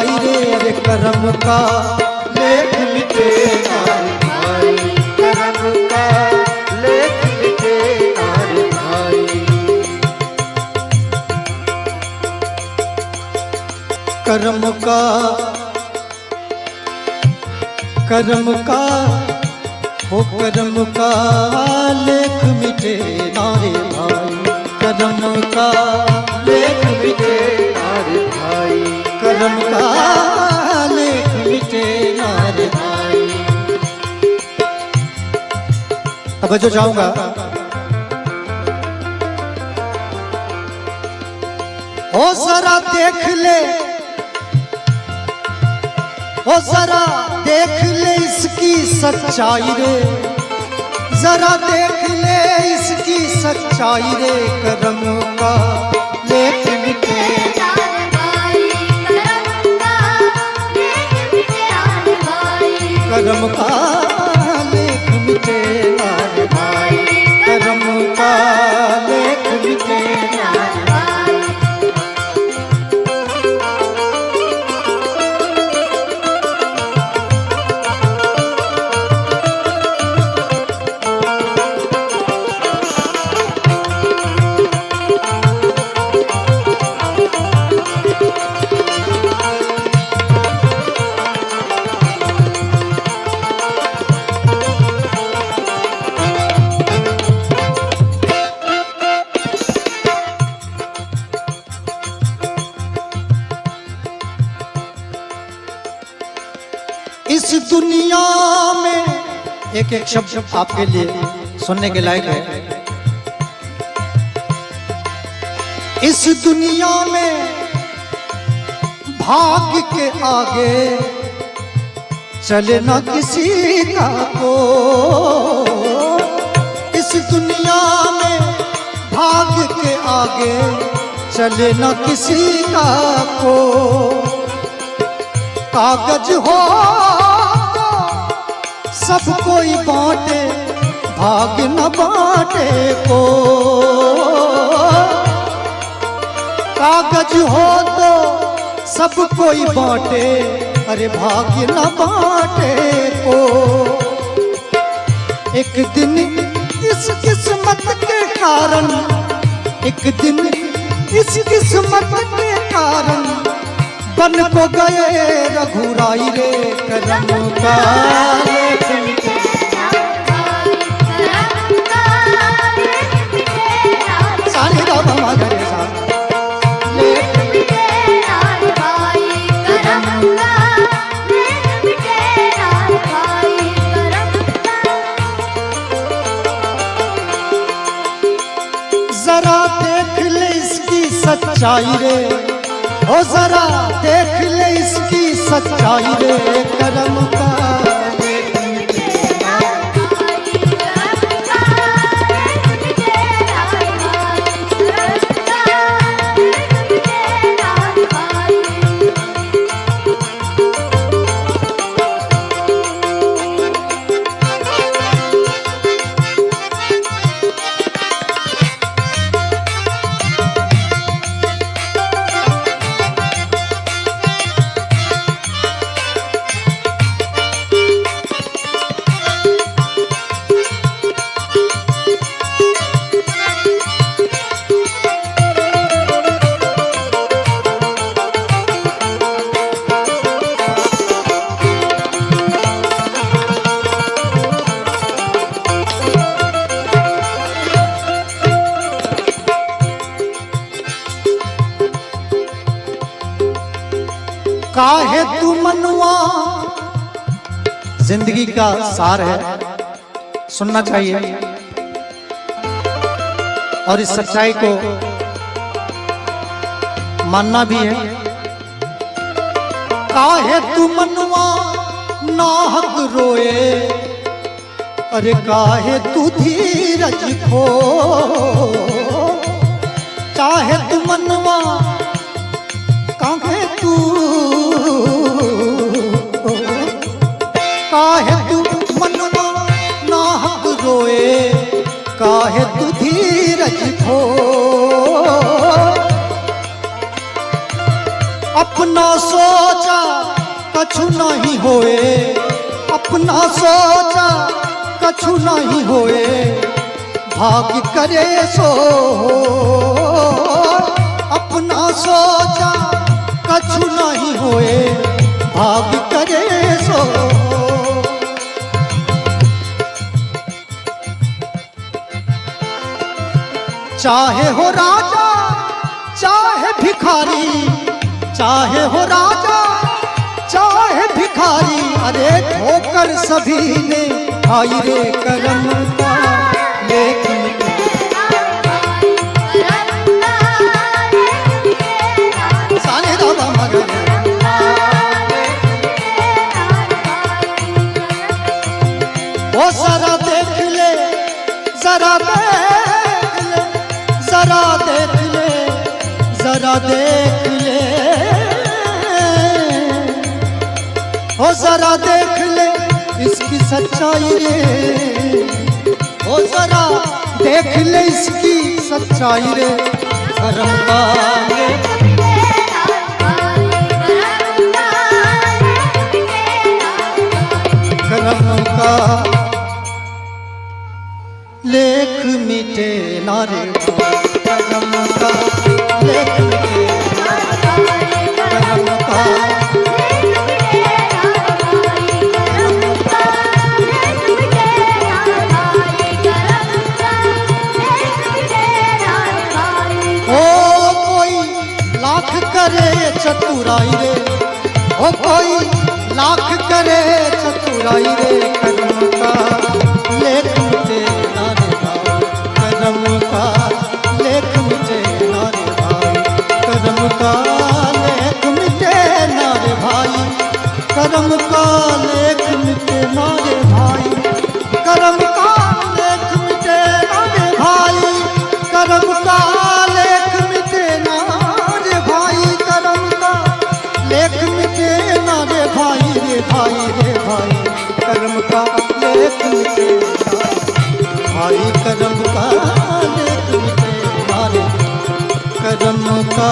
रघुराई रे, अरे कर्म का लेख मिटे नारे भाई, कर्म का लेख मिटे नारे भाई। कर्म का हो कर्म का लेख मिटे नारे भाई, कर्म का लेख मिटे नारे भाई, कर्म का लेख मिटे नारे भाई। अब जो चाहूंगा ओ जरा देख ले, ओ जरा देख ले इसकी सच्चाई रे, जरा देख ले इसकी सच्चाई रे, कर्म का लेख मिटे नारे भाई, कर्म का लेख मिटे नारे भाई, कर्म का लेख मिटे नारे भाई, कर्म का लेख मिटे नारे भाई। इस दुनिया में एक एक शब्द आपके लिए सुनने के लायक है। इस दुनिया में भाग्य के आगे चले ना किसी का को, इस दुनिया में भाग्य के आगे चले ना किसी का को। कागज हो तो सब कोई बांटे, भाग्य न बांटे को। कागज हो तो सब कोई बांटे, अरे भाग्य न बांटे को। एक दिन इस किस्मत के कारण, एक दिन इस किस्मत के कारण बन को गए रघुराई रे, कर्म का लेख मिटे सारे राम मगरे सा लेख मिटे नारे भाई, कर्म का लेख मिटे नारे भाई, कर्म का। जरा देख ले इसकी सच्चाई रे, ओ जरा देख ले इसकी सच्चाई रे, कर्म का लेख मिटे नारे भाई, कर्म का लेख मिटे नारे भाई, कर्म का लेख मिटे नारे भाई। काहे तू मनवा, जिंदगी का सार है, सुनना चाहिए और इस सच्चाई को मानना भी है। काहे तू मनवा नाहक रोए, अरे काहे तू धीरज खो। चाहे तू मनवा काहे तू, काहे तू मनवा नाहक रोए, काहे तू धीरज खो। अपना सोचा कछु नहीं होए, अपना सोचा कछु नहीं होए, भाग्य करे सो। अपना सोचा कछु नहीं होए, भाग्य करे सो। चाहे हो राजा चाहे भिखारी, चाहे हो राजा चाहे भिखारी, अरे ठोकर सभी ने खाई रे करम का लेख मिटे। साने दादा मगर वो जरा देख ले, जरा देख ले, जरा देख ले, जरा देख ले, ओ जरा देख ले इसकी सच्चाई रे, ओ जरा देख ले इसकी सच्चाई रे। करम का करम का लेख मिटे ना रे भाई, करम का लेख मिटे ना रे भाई, करम का ओ कोई लाख करे चतुराई रे, ओ कोई लाख करे चतुराई रे, करम का लेख मिटे ना रे भाई, करम का लेख मिटे ना रे भाई, करम का लेख मिटे ना रे भाई, करम का लेख मिटे ना रे भाई, करम का लेख मिटे ना रे भाई, करम का लेख मिटे ना रे भाई, करम का लेख मिटे ना रे भाई, रे भाई रे भाई, करम का लेख मिटे ना रे भाई, करम का लेख मिटे ना रे, करम का